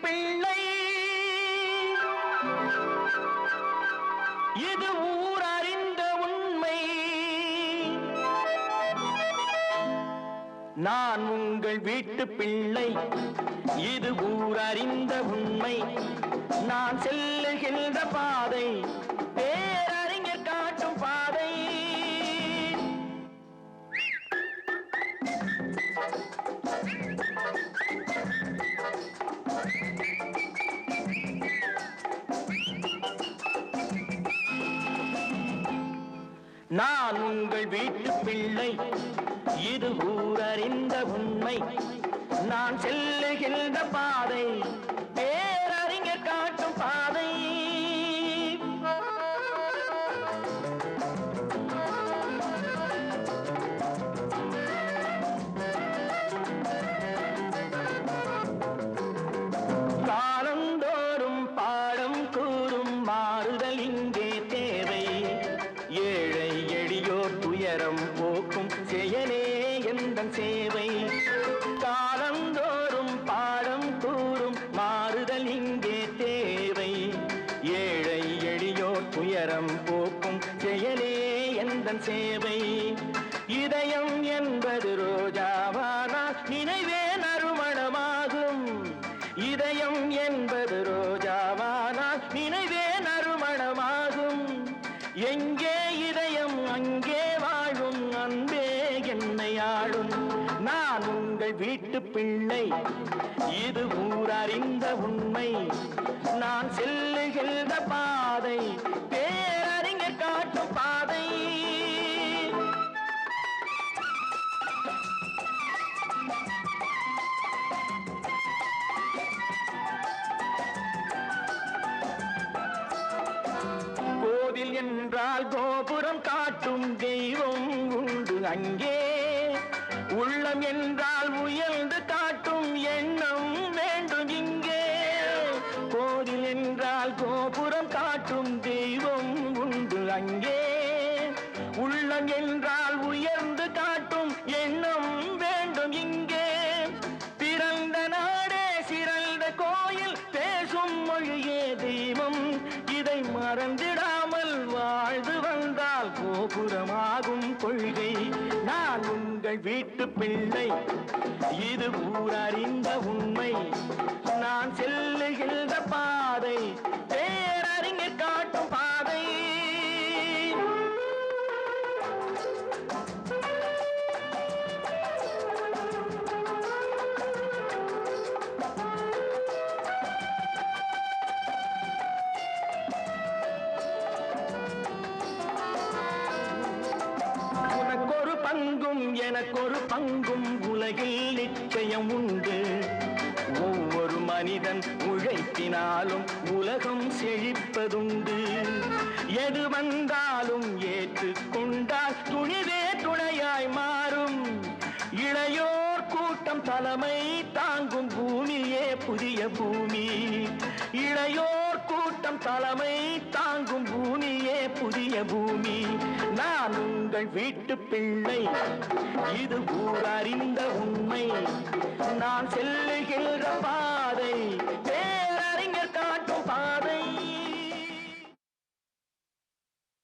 பிள்ளை, இது ஊர் அறிந்த உண்மை. நான் உங்கள் வீட்டு பிள்ளை, இது ஊர் அறிந்த உண்மை. நான் செல்லுகின்ற பாதை பேரறிஞர் காட்டும் பாதை. நான் உங்கள் வீட்டு பிள்ளை, இது ஊர் அறிந்த உண்மை. நான் செல்லுகின்ற பாதை பேரறிஞர் காட்டும் பாதை. காலந்தோறும் பாடம் கூறும் மாறுதல் இங்கே தேவை. ஏழை எளியோர் துயரம் போக்கும் செயலே எந்தன் சேவை. காலந்தோறும் பாடம் கூறும் மாறுதல் இங்கே தேவை. ஏழை எளியோர் துயரம் போக்கும் செயலே எந்தன் சேவை. இதயம் என்பது ரோஜாவானால் நினைவே நறுமணமாகும். இதயம் என்பது ரோஜாவானால் நினைவே நறுமணமாகும். எங்கே இதயம் அங்கே வாழும் அன்பே என்னை ஆளும். நான் உங்கள் வீட்டு பிள்ளை, இது ஊர் அறிந்த உண்மை. நான் செல்லுகின்ற பாதை பேரறிஞர் காட்டும் பாதை. கோவில் என்றால் கோபுரம் காட்டும் தெய்வம் உண்டு அங்கே. உள்ளம் என்றால் உயர்ந்து காட்டும் எண்ணம் வேண்டும் இங்கே. கோவில் என்றால் கோபுரம் காட்டும் தெய்வம் உண்டு அங்கே. உள்ளம் என்றால் உயர்ந்து காட்டும் எண்ணம் வேண்டும் இங்கே. பிறந்த நாடே சிறந்த கோயில், பேசும் மொழியே தெய்வம். இதை மறந்திடாமல் வாழ்ந்து வந்தால் கோபுரமாகும் கொள்கை. நான் உங்கள் வீட்டு பிள்ளை, இது ஊர் அறிந்த உண்மை. நான் செல்லுகின்ற பாதை பேரறிஞர் காட்டும் பாதை. உனக்கொரு பங்கும் எனக்கொரு பங்கும் உலகில் நிச்சயம் உண்டு. ஒவ்வொரு மனிதன் உழைப்பினாலும் உலகம் செழிப்பதுண்டு. எது வந்தாலும் ஏற்றுக்கொண்டால் துணிவே துணையாய் மாறும். இளையோர் கூட்டம் தலைமை தாங்கும் பூமியே புதிய பூமி. இளையோர் கூட்டம் தலைமை தாங்கும் பூமியே புதிய பூமி. நான் உங்கள் வீட்டு பிள்ளை, இது ஊர் அறிந்த உண்மை. நான் செல்லுகின்ற பாதை பேரறிஞர் காட்டும் பாதை.